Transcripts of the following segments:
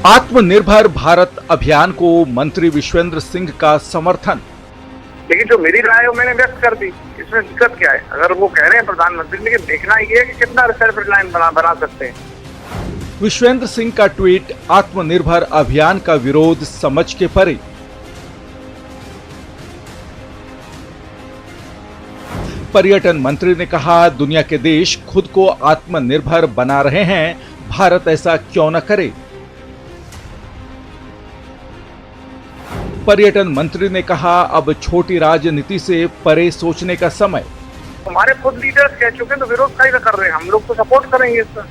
आत्मनिर्भर भारत अभियान को मंत्री विश्वेंद्र सिंह का समर्थन। लेकिन जो मेरी राय है वो मैंने व्यक्त कर दी, इसमें दिक्कत क्या है? अगर वो कह रहे हैं प्रधानमंत्री, लेकिन देखना ये है कि कितना सेल्फ रिलायंस बना सकते हैं। विश्वेंद्र सिंह का ट्वीट आत्मनिर्भर अभियान का विरोध समझ के परे। पर्यटन मंत्री ने कहा, दुनिया के देश खुद को आत्मनिर्भर बना रहे हैं, भारत ऐसा क्यों न करे। पर्यटन मंत्री ने कहा, अब छोटी राजनीति से परे सोचने का समय। हमारे खुद लीडर्स कह चुके हैं तो विरोध का कर रहे हैं, हम लोग तो सपोर्ट करेंगे इसका।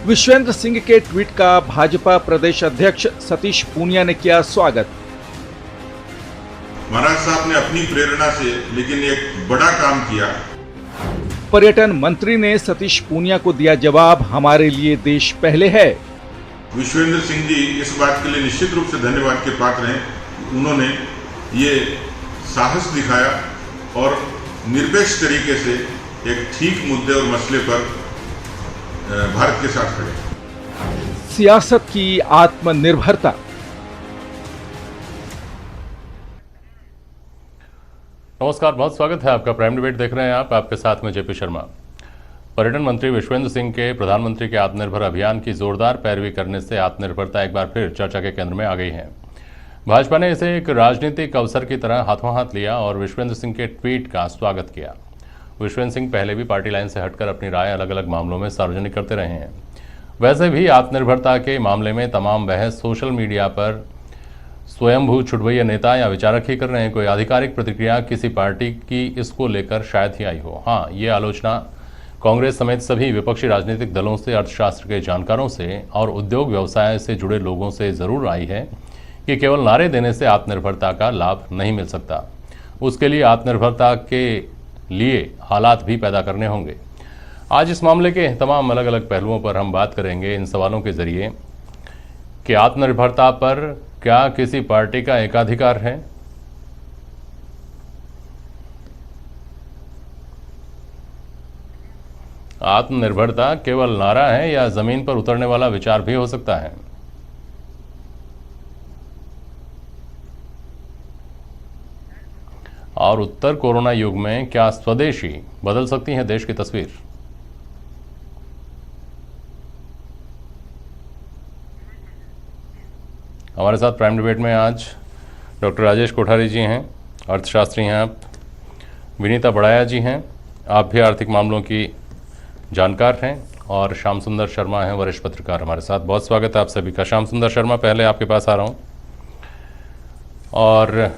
विश्वेंद्र सिंह के ट्वीट का भाजपा प्रदेश अध्यक्ष सतीश पूनिया ने किया स्वागत। महाराज साहब ने अपनी प्रेरणा से लेकिन एक बड़ा काम किया। पर्यटन मंत्री ने सतीश पूनिया को दिया जवाब, हमारे लिए देश पहले है। विश्वेंद्र सिंह जी इस बात के लिए निश्चित रूप से धन्यवाद के पात्र हैं। उन्होंने ये साहस दिखाया और निरपेक्ष तरीके से एक ठीक मुद्दे और मसले पर भारत के साथ खड़े। सियासत की आत्मनिर्भरता। नमस्कार, बहुत स्वागत है आपका। प्राइम डिबेट देख रहे हैं आप, आपके साथ में जेपी शर्मा। पर्यटन मंत्री विश्वेंद्र सिंह के प्रधानमंत्री के आत्मनिर्भर अभियान की जोरदार पैरवी करने से आत्मनिर्भरता एक बार फिर चर्चा के केंद्र में आ गई है। भाजपा ने इसे एक राजनीतिक अवसर की तरह हाथों हाथ लिया और विश्वेंद्र सिंह के ट्वीट का स्वागत किया। विश्वेंद्र सिंह पहले भी पार्टी लाइन से हटकर अपनी राय अलग अलग मामलों में सार्वजनिक करते रहे हैं। वैसे भी आत्मनिर्भरता के मामले में तमाम बहस सोशल मीडिया पर स्वयंभू छुटभैया नेता या विचारक ही कर रहे हैं। कोई आधिकारिक प्रतिक्रिया किसी पार्टी की इसको लेकर शायद ही आई हो। हाँ, ये आलोचना कांग्रेस समेत सभी विपक्षी राजनीतिक दलों से, अर्थशास्त्र के जानकारों से और उद्योग व्यवसाय से जुड़े लोगों से जरूर आई है कि केवल नारे देने से आत्मनिर्भरता का लाभ नहीं मिल सकता। उसके लिए आत्मनिर्भरता के लिए हालात भी पैदा करने होंगे। आज इस मामले के तमाम अलग अलग पहलुओं पर हम बात करेंगे इन सवालों के जरिए कि आत्मनिर्भरता पर क्या किसी पार्टी का एकाधिकार है, आत्मनिर्भरता केवल नारा है या जमीन पर उतरने वाला विचार भी हो सकता है। और उत्तर कोरोना युग में क्या स्वदेशी बदल सकती है देश की तस्वीर। हमारे साथ प्राइम डिबेट में आज डॉक्टर राजेश कोठारी जी हैं, अर्थशास्त्री हैं आप, विनीता बड़ाया जी हैं, आप भी आर्थिक मामलों की जानकार हैं, और श्याम सुंदर शर्मा हैं, वरिष्ठ पत्रकार हमारे साथ। बहुत स्वागत है आप सभी का। श्याम सुंदर शर्मा, पहले आपके पास आ रहा हूं। और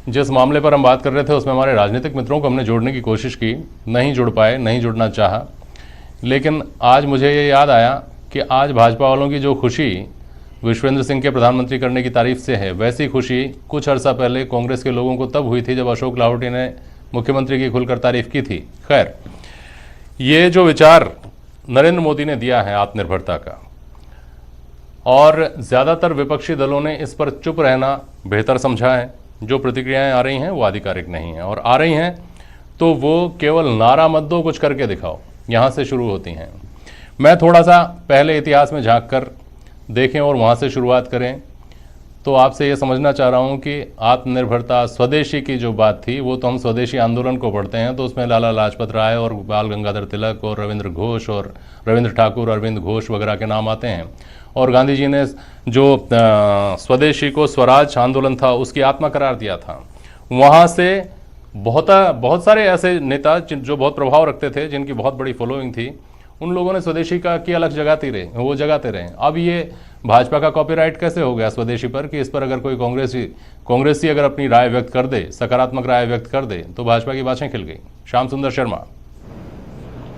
जिस मामले पर हम बात कर रहे थे उसमें हमारे राजनीतिक मित्रों को हमने जोड़ने की कोशिश की, नहीं जुड़ पाए, नहीं जुड़ना चाहा। लेकिन आज मुझे ये याद आया कि आज भाजपा वालों की जो खुशी विश्वेंद्र सिंह के प्रधानमंत्री करने की तारीफ से है, वैसी खुशी कुछ अर्सा पहले कांग्रेस के लोगों को तब हुई थी जब अशोक लाहोटी ने मुख्यमंत्री की खुलकर तारीफ की थी। खैर, ये जो विचार नरेंद्र मोदी ने दिया है आत्मनिर्भरता का, और ज़्यादातर विपक्षी दलों ने इस पर चुप रहना बेहतर समझा है। जो प्रतिक्रियाएं आ रही हैं वो आधिकारिक नहीं हैं, और आ रही हैं तो वो केवल नारा मत दो, कुछ करके दिखाओ, यहाँ से शुरू होती हैं। मैं थोड़ा सा पहले इतिहास में झांक कर देखें और वहाँ से शुरुआत करें तो आपसे ये समझना चाह रहा हूँ कि आत्मनिर्भरता, स्वदेशी की जो बात थी, वो तो हम स्वदेशी आंदोलन को पढ़ते हैं तो उसमें लाला लाजपत राय और बाल गंगाधर तिलक और रविंद्र घोष और रविंद्र ठाकुर, अरविंद घोष वगैरह के नाम आते हैं। और गांधी जी ने जो स्वदेशी को स्वराज आंदोलन था उसकी आत्मा करार दिया था। वहाँ से बहुत सारे ऐसे नेता जो बहुत प्रभाव रखते थे, जिनकी बहुत बड़ी फॉलोइंग थी, उन लोगों ने स्वदेशी का की अलग जगाते रहे। अब ये भाजपा का कॉपीराइट कैसे हो गया स्वदेशी पर कि इस पर अगर कोई कांग्रेसी अगर अपनी राय व्यक्त कर दे, सकारात्मक राय व्यक्त कर दे, तो भाजपा की बातें खिल गई। श्याम सुंदर शर्मा।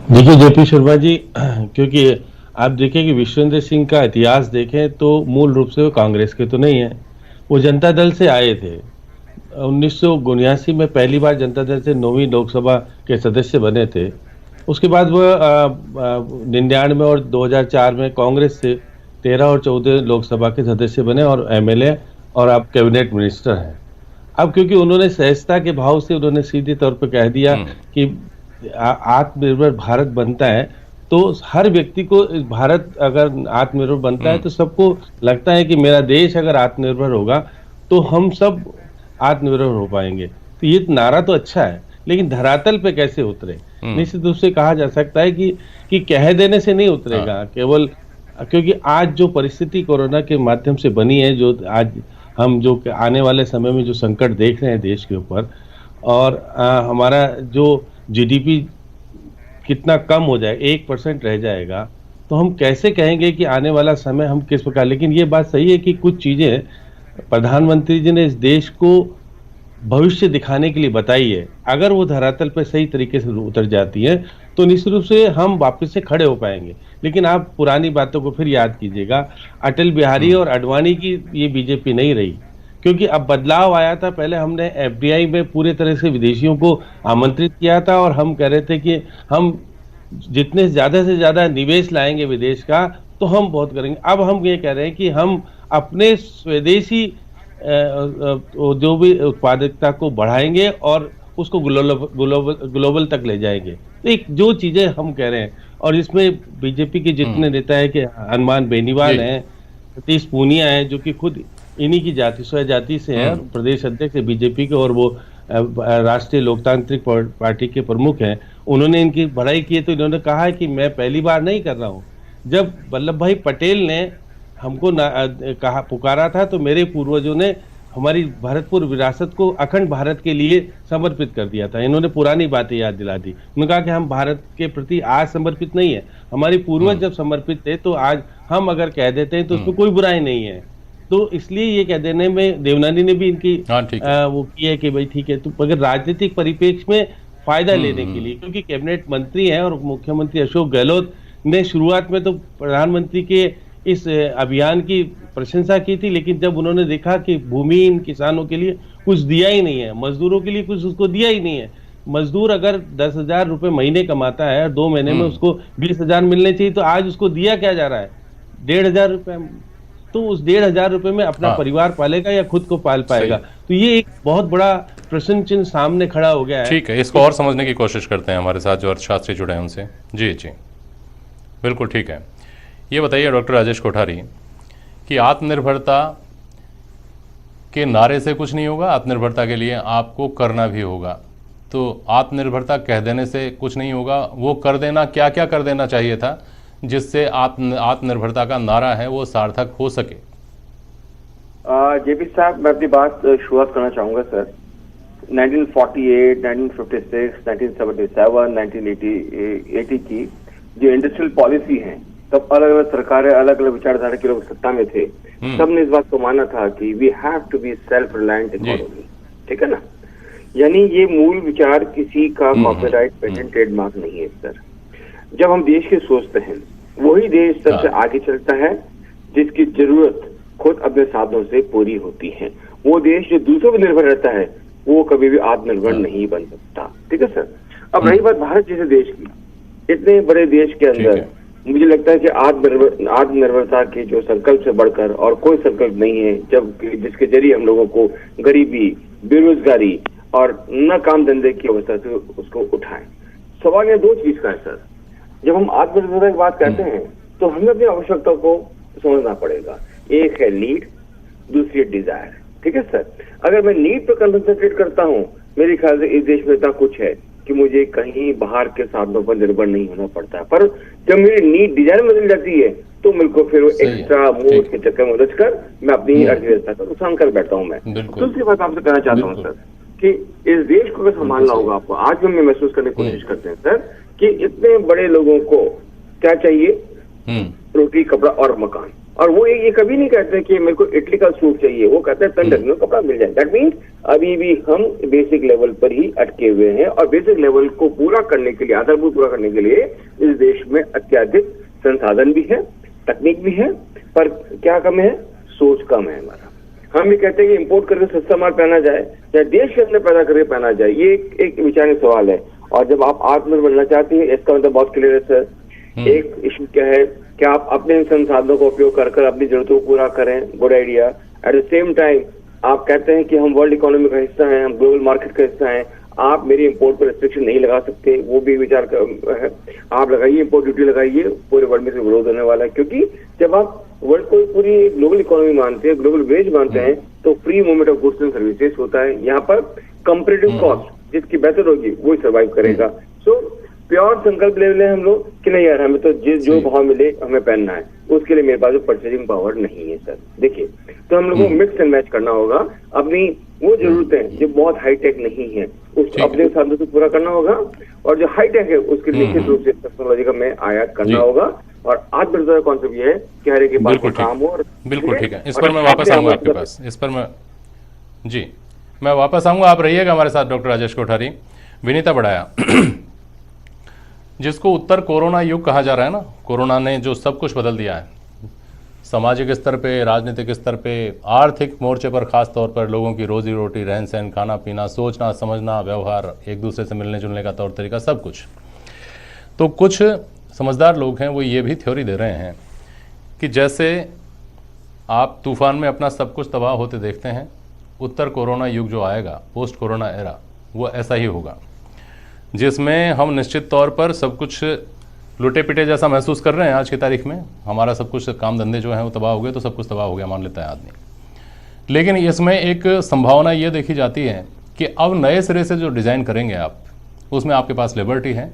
देखिए जेपी शर्मा जी, क्योंकि आप देखें कि विश्वेंद्र सिंह का इतिहास देखें तो मूल रूप से वो कांग्रेस के तो नहीं है, वो जनता दल से आए थे। 1979 में पहली बार जनता दल से 9वीं लोकसभा के सदस्य बने थे। उसके बाद वो 99 और 2004 में कांग्रेस से 13 और 14 लोकसभा के सदस्य बने और एमएलए और अब कैबिनेट मिनिस्टर हैं। अब क्योंकि उन्होंने सहजता के भाव से उन्होंने सीधे तौर पर कह दिया कि आत्मनिर्भर भारत बनता है तो हर व्यक्ति को भारत अगर आत्मनिर्भर बनता है तो सबको लगता है कि मेरा देश अगर आत्मनिर्भर होगा तो हम सब आत्मनिर्भर हो पाएंगे। तो ये नारा तो अच्छा है, लेकिन धरातल पे कैसे उतरे? निश्चित रूप से कहा जा सकता है कि कह देने से नहीं उतरेगा केवल, क्योंकि आज जो परिस्थिति कोरोना के माध्यम से बनी है, जो आज हम जो आने वाले समय में जो संकट देख रहे हैं देश के ऊपर, और हमारा जो जीडीपी कितना कम हो जाए, 1% रह जाएगा, तो हम कैसे कहेंगे कि आने वाला समय हम किस प्रकार। लेकिन ये बात सही है कि कुछ चीजें प्रधानमंत्री जी ने इस देश को भविष्य दिखाने के लिए बताई है, अगर वो धरातल पर सही तरीके से उतर जाती है तो निश्चित रूप से हम वापस से खड़े हो पाएंगे। लेकिन आप पुरानी बातों को फिर याद कीजिएगा, अटल बिहारी और आडवाणी की ये बीजेपी नहीं रही, क्योंकि अब बदलाव आया था। पहले हमने एफडीआई में पूरे तरह से विदेशियों को आमंत्रित किया था और हम कह रहे थे कि हम जितने ज्यादा से ज्यादा निवेश लाएंगे विदेश का तो हम बहुत करेंगे। अब हम ये कह रहे हैं कि हम अपने स्वदेशी जो भी उत्पादकता को बढ़ाएंगे और उसको ग्लोबल तक ले जाएंगे। एक जो चीजें हम कह रहे हैं, और इसमें बीजेपी के जितने नेता है कि हनुमान बेनीवाल हैं, सतीश पूनिया हैं, जो कि खुद इन्हीं की जाति स्वजाति से हैं, प्रदेश अध्यक्ष है बीजेपी के, और वो राष्ट्रीय लोकतांत्रिक पार्टी के प्रमुख हैं। उन्होंने इनकी बढ़ाई की है, तो इन्होंने कहा है कि मैं पहली बार नहीं कर रहा हूँ। जब वल्लभ भाई पटेल ने हमको कहा पुकारा था तो मेरे पूर्वजों ने हमारी भरतपुर विरासत को अखंड भारत के लिए समर्पित कर दिया था। इन्होंने पुरानी बातें याद दिला दी। उन्होंने कहा कि हम भारत के प्रति आज समर्पित नहीं है, हमारे पूर्वज जब समर्पित थे तो आज हम अगर कह देते हैं तो उसमें कोई बुराई नहीं है। तो इसलिए ये कह देने में देवनानी ने भी इनकी वो की है कि भाई ठीक है, तो अगर राजनीतिक परिप्रेक्ष्य में फायदा लेने के लिए, क्योंकि कैबिनेट मंत्री हैं और मुख्यमंत्री अशोक गहलोत ने शुरुआत में तो प्रधानमंत्री के इस अभियान की प्रशंसा की थी, लेकिन जब उन्होंने देखा कि भूमिहीन किसानों के लिए कुछ दिया ही नहीं है, मजदूरों के लिए कुछ उसको दिया ही नहीं है। मजदूर अगर 10,000 रुपए महीने कमाता है और 2 महीने में उसको 20,000 मिलने चाहिए, तो आज उसको दिया क्या जा रहा है? 1,500 रुपए। तो उस 1,500 रुपए में अपना परिवार पालेगा या खुद को पाल पाएगा? तो ये एक बहुत बड़ा प्रश्न चिन्ह सामने खड़ा हो गया है। ठीक है, इसको और समझने की कोशिश करते हैं। हमारे साथ जो अर्थशास्त्री जुड़े हैं उनसे। जी जी बिल्कुल ठीक है। ये बताइए डॉक्टर राजेश कोठारी कि आत्मनिर्भरता के नारे से कुछ नहीं होगा, आत्मनिर्भरता के लिए आपको करना भी होगा। तो आत्मनिर्भरता कह देने से कुछ नहीं होगा, वो कर देना, क्या क्या कर देना चाहिए था जिससे आत्मनिर्भरता का नारा है वो सार्थक हो सके? जेपी साहब, मैं अपनी बात शुरुआत करना चाहूंगा सर। 1948, 1956, 1977, 1980 की जो इंडस्ट्रियल पॉलिसी है, तब अलग अलग सरकारें अलग अलग विचारधारा के लोग सत्ता में थे, सबने इस बात को माना था कि we have to be self reliant economy. ठीक है ना? यानी ये मूल विचार किसी का कॉपीराइट, पेटेंट, ट्रेडमार्क नहीं है सर। जब हम देश के सोचते हैं, वही देश सबसे आगे चलता है जिसकी जरूरत खुद अपने साधनों से पूरी होती है। वो देश जो दूसरों पर निर्भर रहता है वो कभी भी आत्मनिर्भर नहीं बन सकता। ठीक है सर? अब रही बात भारत जैसे देश की, इतने बड़े देश के अंदर मुझे लगता है कि आत्मनिर्भरता के जो संकल्प से बढ़कर और कोई संकल्प नहीं है, जब जिसके जरिए हम लोगों को गरीबी, बेरोजगारी और न काम धंधे की अवस्था से उसको उठाएं। सवाल ये दो चीज का है सर। जब हम आत्मनिर्भरता की बात कहते हैं तो हमें अपनी आवश्यकता को समझना पड़ेगा। एक है नीड, दूसरी है डिजायर। ठीक है सर? अगर मैं नीड पर कंसंट्रेट करता हूँ, मेरे ख्याल से इस देश में इतना कुछ है कि मुझे कहीं बाहर के साधनों पर निर्भर नहीं होना पड़ता। पर जब मेरी नीड डिजायर में बदल जाती है तो मेरे को फिर एक्स्ट्रा मोड के चक्कर में उलझ कर मैं अपनी अर्थव्यवस्था का नुकसान कर बैठता हूँ। मैं दूसरी बात आपसे कहना चाहता हूँ सर कि इस देश को संभालना होगा आपको। आज हम महसूस करने की कोशिश करते हैं सर कि इतने बड़े लोगों को क्या चाहिए? रोटी, कपड़ा और मकान। और वो ये कभी नहीं कहते कि मेरे को इटली का सूट चाहिए, वो कहते हैं तन ढकने कपड़ा मिल जाए। दैट मीन्स अभी भी हम बेसिक लेवल पर ही अटके हुए हैं, और बेसिक लेवल को पूरा करने के लिए, आधारभूत पूरा करने के लिए इस देश में अत्याधिक संसाधन भी है, तकनीक भी है, पर क्या कम है? सोच कम है हमारा। हम ये कहते हैं कि इम्पोर्ट करके सस्ता माल पहना जाए या देश के अंदर पैदा करके पहना जाए, ये एक विचार सवाल है। और जब आप आत्मनिर्भर बनना चाहते हैं, इसका मतलब बहुत क्लियर है सर। एक इशू क्या है कि आप अपने संसाधनों का उपयोग कर अपनी जरूरतों को पूरा करें, good idea. At the same time आप कहते हैं कि हम वर्ल्ड इकोनॉमी का हिस्सा हैं, हम ग्लोबल मार्केट का हिस्सा हैं, आप मेरे इंपोर्ट पर रिस्ट्रिक्शन नहीं लगा सकते, वो भी विचार है। आप लगाइए, इंपोर्ट ड्यूटी लगाइए, पूरे वर्ल्ड में से विरोध होने वाला है, क्योंकि जब आप वर्ल्ड को पूरी ग्लोबल इकोनॉमी मानते हैं, ग्लोबल विलेज मानते हैं, तो free movement of goods and services होता है। यहाँ पर कंपेरेटिव कॉस्ट जिसकी बेहतर होगी वो ही सर्वाइव करेगा। सो प्योर संकल्प ले लें हम लोग कि नहीं यार, हमें तो जो भाव मिले हमें पहनना है, उसके लिए मेरे पास परचेजिंग पावर नहीं है सर। देखिए, तो हम लोगों को मिक्स एंड मैच करना होगा। अपनी वो जरूरतें जो बहुत हाईटेक नहीं है उसको अपने साधनों से पूरा करना होगा, और जो हाईटेक है उसके निश्चित रूप से टेक्नोलॉजी का में आयात करना होगा। और आत्मनिर्भर का कॉन्सेप्ट ये है कि हर एक के पास काम हो। बिल्कुल ठीक है, इस पर मैं वापस आऊंगा आपके पास, इस पर मैं वापस आऊंगा। आप रहिएगा हमारे साथ डॉक्टर राजेश कोठारी। विनीता बढ़ाया जिसको उत्तर कोरोना युग कहा जा रहा है ना, कोरोना ने जो सब कुछ बदल दिया है, सामाजिक स्तर पे, राजनीतिक स्तर पे, आर्थिक मोर्चे पर खास तौर पर लोगों की रोजी रोटी, रहन सहन, खाना पीना, सोचना समझना, व्यवहार, एक दूसरे से मिलने जुलने का तौर तरीका, सब कुछ। तो कुछ समझदार लोग हैं वो ये भी थ्योरी दे रहे हैं कि जैसे आप तूफान में अपना सब कुछ तबाह होते देखते हैं, उत्तर कोरोना युग जो आएगा, पोस्ट कोरोना एरा, वो ऐसा ही होगा, जिसमें हम निश्चित तौर पर सब कुछ लुटे पिटे जैसा महसूस कर रहे हैं। आज की तारीख में हमारा सब कुछ काम धंधे जो हैं वो तबाह हो गए, तो सब कुछ तबाह हो गया मान लेता है आदमी। लेकिन इसमें एक संभावना ये देखी जाती है कि अब नए सिरे से जो डिज़ाइन करेंगे आप, उसमें आपके पास लिबर्टी है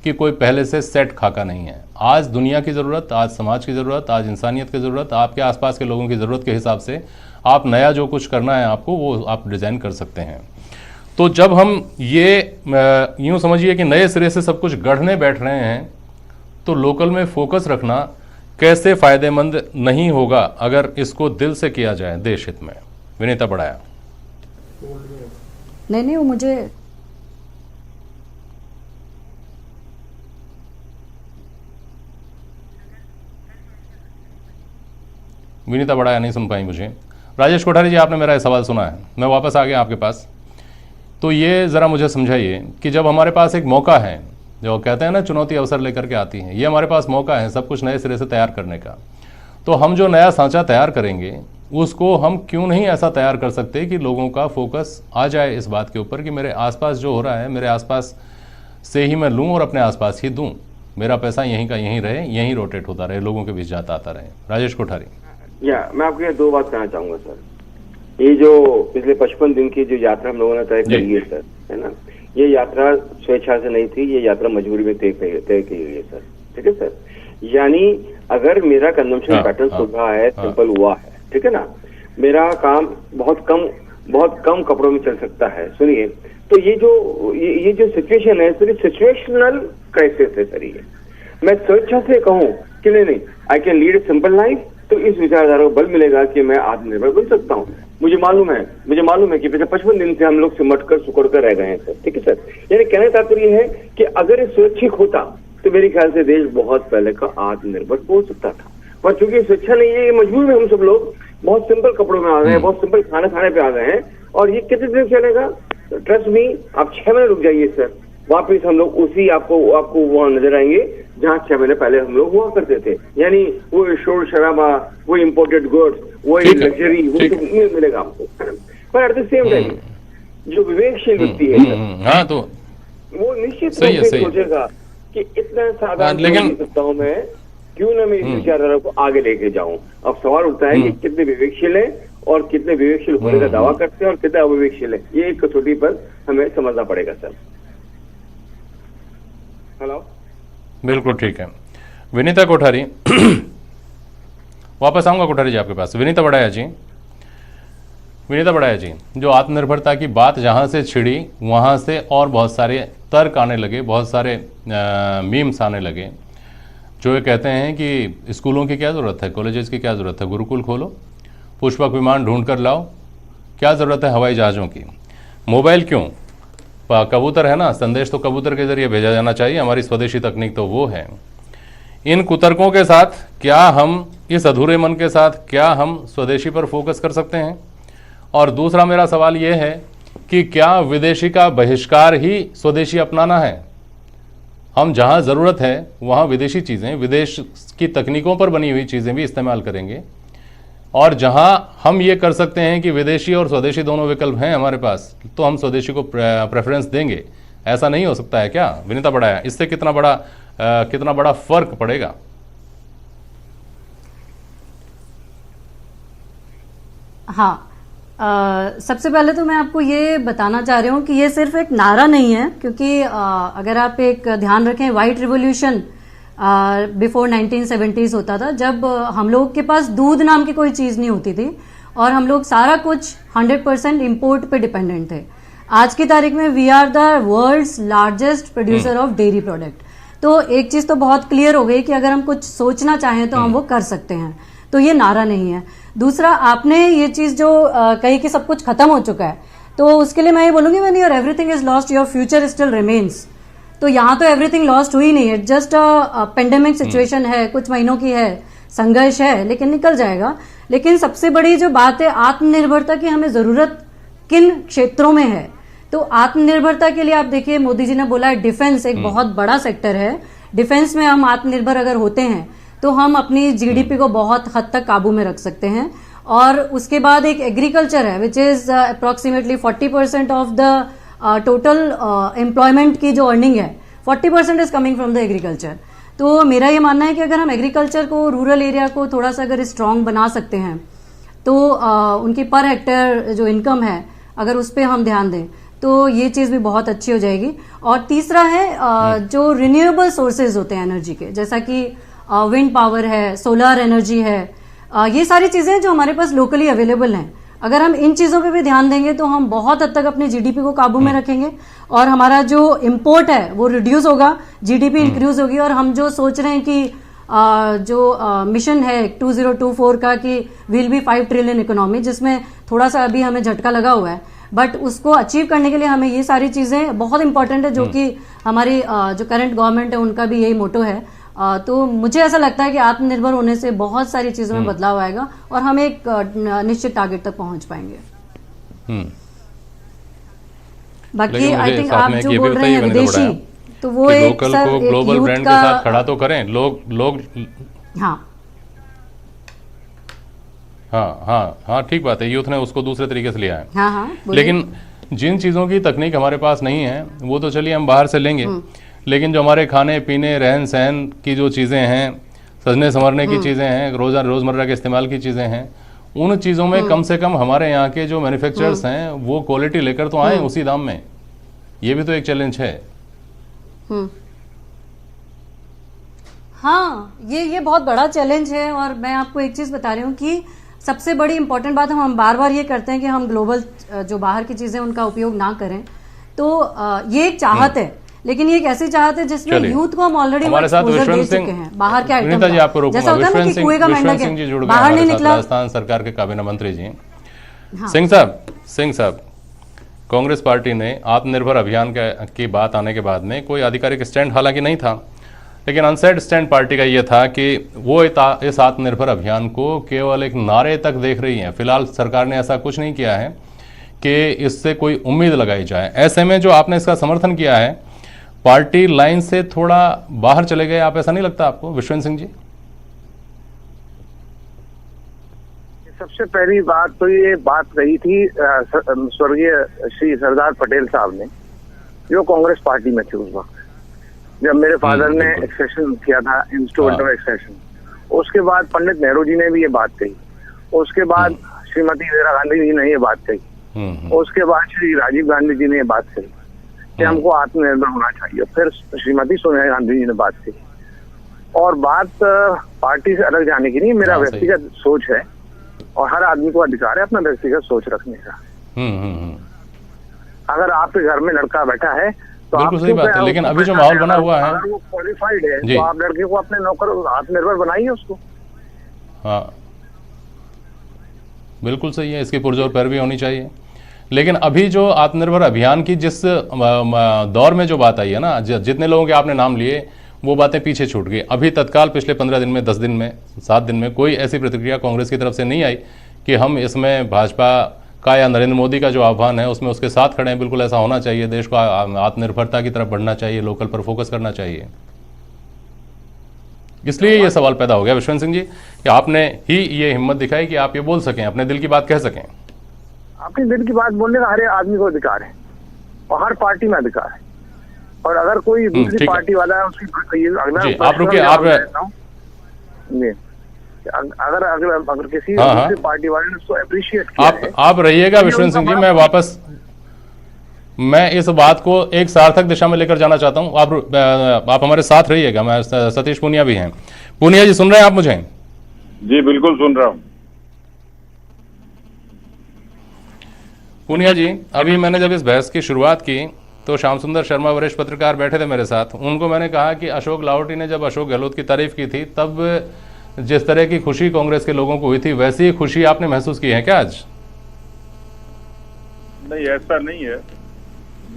कि कोई पहले से सेट खाका नहीं है। आज दुनिया की ज़रूरत, आज समाज की ज़रूरत, आज इंसानियत की ज़रूरत, आपके आसपास के लोगों की ज़रूरत के हिसाब से आप नया जो कुछ करना है आपको, वो आप डिज़ाइन कर सकते हैं। तो जब हम ये यूँ समझिए कि नए सिरे से सब कुछ गढ़ने बैठ रहे हैं, तो लोकल में फोकस रखना कैसे फ़ायदेमंद नहीं होगा अगर इसको दिल से किया जाए देश हित में। विनीता बढ़ाया। नहीं, वो मुझे विनीता बढ़ाया नहीं सुन पाई मुझे। राजेश कोठारी जी, आपने मेरा सवाल सुना है, मैं वापस आ गया आपके पास। तो ये ज़रा मुझे समझाइए कि जब हमारे पास एक मौका है, जो कहते हैं ना चुनौती अवसर लेकर के आती है, ये हमारे पास मौका है सब कुछ नए सिरे से तैयार करने का, तो हम जो नया सांचा तैयार करेंगे उसको हम क्यों नहीं ऐसा तैयार कर सकते कि लोगों का फोकस आ जाए इस बात के ऊपर कि मेरे आसपास जो हो रहा है, मेरे आसपास से ही मैं लूँ और अपने आसपास ही दूँ, मेरा पैसा यहीं का यहीं रहे, यहीं रोटेट होता रहे, लोगों के बीच जाता आता रहे। राजेश कोठारी। मैं आपको ये दो बात कहना चाहूंगा सर। ये जो पिछले 55 दिन की जो यात्रा हम लोगों ने तय करी है सर, है ना, ये यात्रा स्वेच्छा से नहीं थी, ये यात्रा मजबूरी में तय की गई है सर। ठीक है सर, यानी अगर मेरा कंजम्पशन पैटर्न सुधरा है, सिंपल हुआ है, ठीक है ना, मेरा काम बहुत कम कपड़ों में चल सकता है। सुनिए, तो ये जो सिचुएशन है सर, सिचुएशनल क्राइसिस है सर। ये मैं स्वेच्छा से कहूँ कि नहीं I can lead a simple life, तो इस विचारधारा को बल मिलेगा कि मैं आत्मनिर्भर बन सकता हूँ। मुझे मालूम है कि पिछले 55 दिन से हम लोग सिमट कर सुकड़ कर रह गए हैं सर। ठीक है सर, यानी कहने का तात्पर्य है कि अगर ये स्वैच्छिक होता तो मेरे ख्याल से देश बहुत पहले का आत्मनिर्भर हो सकता था, पर चूंकि स्वेच्छा नहीं है, ये मजबूर में हम सब लोग बहुत सिंपल कपड़ों में आ गए हैं, बहुत सिंपल खाने पे आ गए हैं। और ये कितने दिन चलेगा? ट्रस्ट मी, आप 6 महीने रुक जाइए सर, वापिस हम लोग उसी आपको वहां नजर आएंगे जहाँ 6 महीने पहले हम लोग हुआ करते थे। यानी वो शोर शराबा, वो इम्पोर्टेड गुड्स, वो लग्जरी, वो सब मिलेगा आपको। पर एट द सेम टाइम जो विवेकशील व्यक्ति है हाँ, तो वो निश्चित रूप से सोचेगा कि इतना साधारण लेकिन सकता हूँ मैं, क्यों ना मैं इस विचारधारा को आगे लेके जाऊं। अब सवाल उठता है कि कितने विवेकशील है और कितने विवेकशील होने का दावा करते हैं और कितने अविवेकशील है, ये एक कसौटी पर हमें समझना पड़ेगा सर। हेलो, बिल्कुल ठीक है। विनीता कोठारी वापस आऊंगा कोठारी जी आपके पास। विनीता बढ़ाया जी, जो आत्मनिर्भरता की बात जहाँ से छिड़ी वहाँ से और बहुत सारे तर्क आने लगे, बहुत सारे मीम्स आने लगे, जो ये कहते हैं कि स्कूलों की क्या ज़रूरत है, कॉलेजेस की क्या ज़रूरत है, गुरुकुल खोलो, पुष्पक विमान ढूंढ कर लाओ, क्या ज़रूरत है हवाई जहाज़ों की, मोबाइल क्यों, कबूतर है ना, संदेश तो कबूतर के ज़रिए भेजा जाना चाहिए, हमारी स्वदेशी तकनीक तो वो है। इन कुतर्कों के साथ क्या हम, इस अधूरे मन के साथ क्या हम स्वदेशी पर फोकस कर सकते हैं? और दूसरा मेरा सवाल ये है कि क्या विदेशी का बहिष्कार ही स्वदेशी अपनाना है? हम जहाँ ज़रूरत है वहाँ विदेशी चीज़ें, विदेश की तकनीकों पर बनी हुई चीज़ें भी इस्तेमाल करेंगे, और जहां हम ये कर सकते हैं कि विदेशी और स्वदेशी दोनों विकल्प हैं हमारे पास, तो हम स्वदेशी को प्रेफरेंस देंगे। ऐसा नहीं हो सकता है क्या विनीता बढ़ाया? इससे कितना बड़ा फर्क पड़ेगा? हाँ, सबसे पहले तो मैं आपको ये बताना चाह रही हूँ कि ये सिर्फ एक नारा नहीं है, क्योंकि अगर आप एक ध्यान रखें, वाइट रिवॉल्यूशन बिफोर 1970s होता था, जब हम लोग के पास दूध नाम की कोई चीज़ नहीं होती थी और हम लोग सारा कुछ 100% इम्पोर्ट पे डिपेंडेंट थे। आज की तारीख में we are the world's largest producer of dairy product. तो एक चीज़ तो बहुत क्लियर हो गई कि अगर हम कुछ सोचना चाहें तो हम वो कर सकते हैं। तो ये नारा नहीं है। दूसरा, आपने ये चीज़ जो कही कि सब कुछ खत्म हो चुका है, तो उसके लिए मैं ये बोलूंगी, when your everything is lost your future still remains. तो यहाँ तो एवरीथिंग लॉस्ट हुई नहीं है, जस्ट पेंडेमिक सिचुएशन है, कुछ महीनों की है, संघर्ष है, लेकिन निकल जाएगा। लेकिन सबसे बड़ी जो बात है आत्मनिर्भरता की, हमें जरूरत किन क्षेत्रों में है। तो आत्मनिर्भरता के लिए आप देखिए, मोदी जी ने बोला है डिफेंस एक बहुत बड़ा सेक्टर है। डिफेंस में हम आत्मनिर्भर अगर होते हैं तो हम अपनी जीडीपी को बहुत हद तक काबू में रख सकते हैं। और उसके बाद एक एग्रीकल्चर है which is approximately 40% of the total employment की जो अर्निंग है, 40% is coming from the agriculture. तो मेरा ये मानना है कि अगर हम एग्रीकल्चर को, रूरल एरिया को थोड़ा सा अगर स्ट्रांग बना सकते हैं तो उनकी पर हेक्टेयर जो इनकम है, अगर उस पर हम ध्यान दें तो ये चीज़ भी बहुत अच्छी हो जाएगी। और तीसरा है जो रिन्यूएबल सोर्सेज होते हैं एनर्जी के, जैसा कि विंड पावर है, सोलर एनर्जी है, ये सारी चीज़ें जो हमारे पास लोकली अवेलेबल हैं। अगर हम इन चीज़ों पे भी ध्यान देंगे तो हम बहुत हद तक अपने जीडीपी को काबू में रखेंगे और हमारा जो इंपोर्ट है वो रिड्यूस होगा, जीडीपी इंक्रीज होगी। और हम जो सोच रहे हैं कि जो मिशन है 2024 का कि विल बी 5 ट्रिलियन इकोनॉमी, जिसमें थोड़ा सा अभी हमें झटका लगा हुआ है, बट उसको अचीव करने के लिए हमें ये सारी चीज़ें बहुत इंपॉर्टेंट है, जो कि हमारी जो करंट गवर्नमेंट है उनका भी यही मोटो है। तो मुझे ऐसा लगता है कि आत्मनिर्भर होने से बहुत सारी चीज़ों में बदलाव आएगा और हम एक निश्चित टारगेट तक पहुंच पाएंगे। बाकी आई थिंक आप जो बोल रहे हैं विदेशी, तो वो एक लोकल को ग्लोबल ब्रांड के साथ खड़ा तो करें लोग। हाँ, ठीक बात है, यूथ ने उसको दूसरे तरीके से लिया है। हाँ, लेकिन जिन चीज़ों की तकनीक हमारे पास नहीं है वो तो चलिए हम बाहर से लेंगे, लेकिन जो हमारे खाने पीने, रहन सहन की जो चीज़ें हैं, सजने संवरने की चीज़ें हैं, रोज़मर्रा के इस्तेमाल की चीज़ें हैं, उन चीज़ों में कम से कम हमारे यहाँ के जो मैन्युफैक्चरर्स हैं वो क्वालिटी लेकर तो आए उसी दाम में। ये भी तो एक चैलेंज है। हाँ, ये बहुत बड़ा चैलेंज है। और मैं आपको एक चीज़ बता रही हूँ कि सबसे बड़ी इंपॉर्टेंट बात, हम बार बार ये करते हैं कि हम ग्लोबल जो बाहर की चीज़ें उनका उपयोग ना करें। तो ये एक चाहत है, लेकिन ये एक ऐसी चाहत है जिसमें यूथ को हम ऑलरेडी हमारे साथ दे चुके हैं बाहर के आइटम। जी आपको रोकूंगा, विश्वेंद्र सिंह जी जुड़ गए बाहर नहीं निकला, राजस्थान सरकार के काबीना मंत्री जी। सिंह साहब, कांग्रेस पार्टी ने आत्मनिर्भर अभियान की बात आने के बाद में कोई आधिकारिक स्टैंड हालांकि नहीं था, लेकिन अनसेड स्टैंड पार्टी का यह था कि वो इस आत्मनिर्भर अभियान को केवल एक नारे तक देख रही है। फिलहाल सरकार ने ऐसा कुछ नहीं किया है कि इससे कोई उम्मीद लगाई जाए। ऐसे में जो आपने इसका समर्थन किया है, पार्टी लाइन से थोड़ा बाहर चले गए आप, ऐसा नहीं लगता आपको विश्वेंद्र सिंह जी? सबसे पहली बात तो ये बात कही थी स्वर्गीय श्री सरदार पटेल साहब ने, जो कांग्रेस पार्टी में थे उस वक्त, जब मेरे फादर ने एक्सेशन किया था, इंस्टीट्यूट ऑफ एक्सेशन। उसके बाद पंडित नेहरू जी ने भी ये बात कही, उसके बाद श्रीमती इंदिरा गांधी जी ने ये बात कही, उसके बाद श्री राजीव गांधी जी ने ये बात कही कि हमको आत्मनिर्भर होना चाहिए, फिर श्रीमती सोनिया गांधी जी ने बात कही। और बात पार्टी से अलग जाने की नहीं, मेरा व्यक्तिगत सोच है और हर आदमी को अधिकार है अपना व्यक्तिगत सोच रखने का। अगर आपके घर में लड़का बैठा है तो बिल्कुल सही बात है, लेकिन अभी जो माहौल बना हुआ है, अगर वो क्वालिफाइड है तो आप लड़के को अपने नौकर आत्मनिर्भर बनाइए उसको। हाँ, बिल्कुल सही है, इसकी पुरजोर पैरवी होनी चाहिए। लेकिन अभी जो आत्मनिर्भर अभियान की जिस दौर में जो बात आई है ना, जितने लोगों के आपने नाम लिए, वो बातें पीछे छूट गई। अभी तत्काल पिछले 15 दिन में, 10 दिन में, 7 दिन में कोई ऐसी प्रतिक्रिया कांग्रेस की तरफ से नहीं आई कि हम इसमें भाजपा का या नरेंद्र मोदी का जो आह्वान है उसमें उसके साथ खड़े हैं। बिल्कुल ऐसा होना चाहिए, देश को आत्मनिर्भरता की तरफ बढ़ना चाहिए, लोकल पर फोकस करना चाहिए। इसलिए ये सवाल पैदा हो गया विश्वनाथ सिंह जी कि आपने ही ये हिम्मत दिखाई कि आप ये बोल सकें, अपने दिल की बात कह सकें। अपने दिल की बात बोलने का हर एक आदमी को अधिकार है और हर पार्टी में अधिकार है। और अगर कोई दूसरी पार्टी वाला है उसकी आप रुकिए, आप अगर किसी दूसरी पार्टी वाले ने उसको अप्रिशिएट किया है, आप रहिएगा विश्वनाथ सिंह जी, मैं इस बात को एक सार्थक दिशा में लेकर जाना चाहता हूं। आप हमारे साथ रहिएगा। मैं सतीश पूनिया भी हैं। पूनिया जी सुन रहे हैं आप मुझे? जी बिल्कुल सुन रहा हूं। पूनिया जी, अभी मैंने जब इस बहस की शुरुआत की तो श्याम सुंदर शर्मा वरिष्ठ पत्रकार बैठे थे मेरे साथ। उनको मैंने कहा कि अशोक लाहोटी ने जब अशोक गहलोत की तारीफ की थी तब जिस तरह की खुशी कांग्रेस के लोगों को हुई थी वैसी ही खुशी आपने महसूस की है क्या आज? नहीं, ऐसा नहीं है।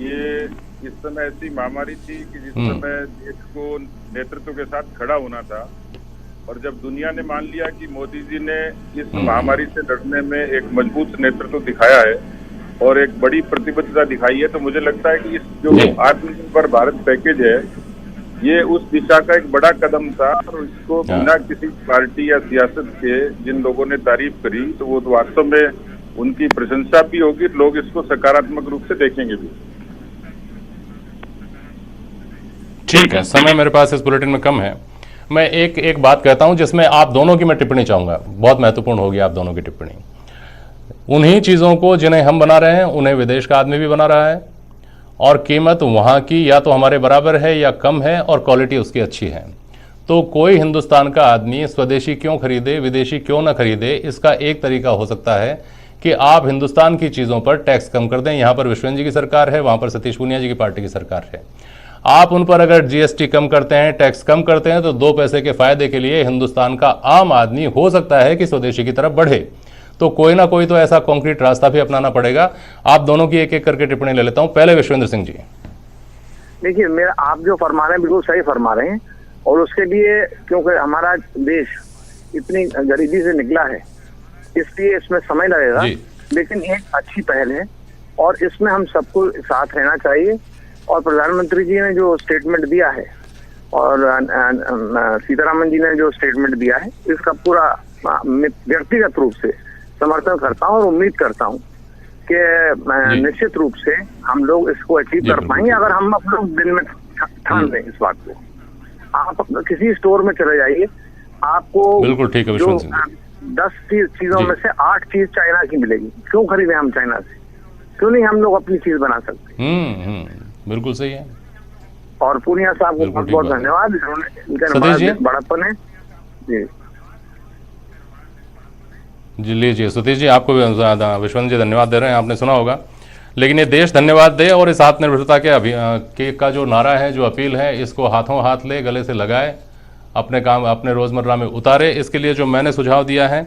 ये इस समय ऐसी महामारी थी कि जिस समय देश को नेतृत्व के साथ खड़ा होना था, और जब दुनिया ने मान लिया कि मोदी जी ने इस महामारी से लड़ने में एक मजबूत नेतृत्व दिखाया है और एक बड़ी प्रतिबद्धता दिखाई है, तो मुझे लगता है कि इस जो आत्मनिर्भर भारत पैकेज है ये उस दिशा का एक बड़ा कदम था। और इसको बिना किसी पार्टी या सियासत के जिन लोगों ने तारीफ करी तो वो तो वास्तव में उनकी प्रशंसा भी होगी, लोग इसको सकारात्मक रूप से देखेंगे भी। ठीक है, समय मेरे पास इस बुलेटिन में कम है। मैं एक बात कहता हूं जिसमें आप दोनों की मैं टिप्पणी चाहूंगा, बहुत महत्वपूर्ण होगी आप दोनों की टिप्पणी। उन्हीं चीजों को जिन्हें हम बना रहे हैं उन्हें विदेश का आदमी भी बना रहा है, और कीमत वहां की या तो हमारे बराबर है या कम है और क्वालिटी उसकी अच्छी है। तो कोई हिंदुस्तान का आदमी स्वदेशी क्यों खरीदे, विदेशी क्यों ना खरीदे, इसका एक तरीका हो सकता है कि आप हिंदुस्तान की चीजों पर टैक्स कम कर दें। यहां पर विश्वनाथ जी की सरकार है, वहां पर सतीश पूनिया जी की पार्टी की सरकार है। आप उन पर अगर जीएसटी कम करते हैं, टैक्स कम करते हैं, तो 2 पैसे के फायदे के लिए हिंदुस्तान का आम आदमी हो सकता है कि स्वदेशी की तरफ बढ़े। तो कोई ना कोई तो ऐसा कॉन्क्रीट रास्ता भी अपनाना पड़ेगा। आप दोनों की एक एक करके टिप्पणी ले लेता हूं। पहले विश्वेंद्र सिंह जी। देखिए, मेरा आप जो फरमा रहे हैं बिल्कुल सही फरमा रहे हैं, और उसके लिए क्योंकि हमारा देश इतनी गरीबी से निकला है इसलिए इसमें समय लगेगा, लेकिन एक अच्छी पहल है और इसमें हम सबको साथ रहना चाहिए। और प्रधानमंत्री जी ने जो स्टेटमेंट दिया है और सीतारामन जी ने जो स्टेटमेंट दिया है, इसका पूरा व्यक्तिगत रूप से समर्थन करता हूं और उम्मीद करता हूं कि निश्चित रूप से हम लोग इसको अचीव कर पाएंगे अगर हम अपने दिल में ठान लें इस बात को। आप किसी स्टोर में चले जाइए, आपको बिल्कुल ठीक है विश्वनाथ सिंह, 10 चीजों में से 8 चीज चाइना की मिलेगी। क्यों खरीदें हम चाइना से? क्यों नहीं हम लोग अपनी चीज बना सकते? बिल्कुल सही है। और पूनिया साहब को बहुत बहुत धन्यवाद, इनका बड़ापन है जी। लीजिए सतीश जी, आपको भी विश्वनाथ जी धन्यवाद दे रहे हैं, आपने सुना होगा। लेकिन ये देश धन्यवाद दे और इस आत्मनिर्भरता के का जो नारा है, जो अपील है, इसको हाथों हाथ ले, गले से लगाए, अपने काम अपने रोजमर्रा में उतारे। इसके लिए जो मैंने सुझाव दिया है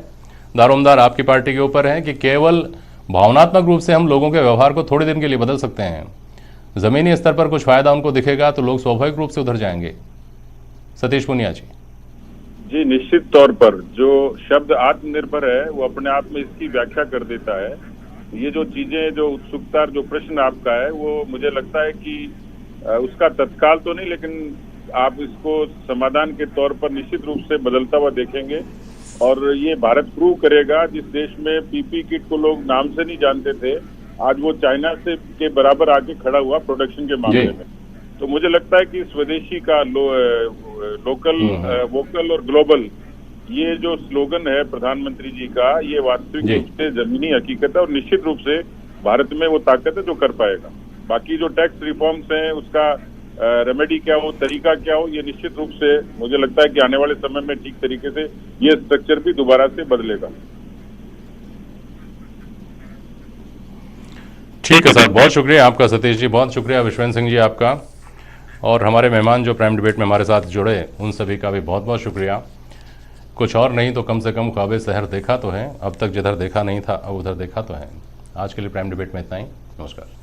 दारोमदार आपकी पार्टी के ऊपर है कि केवल भावनात्मक रूप से हम लोगों के व्यवहार को थोड़े दिन के लिए बदल सकते हैं। जमीनी स्तर पर कुछ फायदा उनको दिखेगा तो लोग स्वाभाविक रूप से उधर जाएंगे। सतीश पूनिया जी। जी, निश्चित तौर पर जो शब्द आत्मनिर्भर है वो अपने आप में इसकी व्याख्या कर देता है। ये जो चीजें, जो उत्सुकता, जो प्रश्न आपका है, वो मुझे लगता है कि उसका तत्काल तो नहीं, लेकिन आप इसको समाधान के तौर पर निश्चित रूप से बदलता हुआ देखेंगे। और ये भारत प्रूव करेगा, जिस देश में पीपी किट को लोग नाम से नहीं जानते थे, आज वो चाइना से के बराबर आके खड़ा हुआ प्रोडक्शन के मामले में। तो मुझे लगता है कि स्वदेशी का लोकल, वोकल और ग्लोबल, ये जो स्लोगन है प्रधानमंत्री जी का, ये वास्तविक रूप से जमीनी हकीकत है और निश्चित रूप से भारत में वो ताकत है जो कर पाएगा। बाकी जो टैक्स रिफॉर्म्स हैं उसका रेमेडी क्या हो, तरीका क्या हो, ये निश्चित रूप से मुझे लगता है कि आने वाले समय में ठीक तरीके से ये स्ट्रक्चर भी दोबारा से बदलेगा। ठीक है सर, बहुत शुक्रिया आपका सतीश जी, बहुत शुक्रिया विश्वेंद्र सिंह जी आपका, और हमारे मेहमान जो प्राइम डिबेट में हमारे साथ जुड़े उन सभी का भी बहुत बहुत शुक्रिया। कुछ और नहीं तो कम से कम ख्वाब शहर देखा तो है, अब तक जिधर देखा नहीं था अब उधर देखा तो है। आज के लिए प्राइम डिबेट में इतना ही। नमस्कार।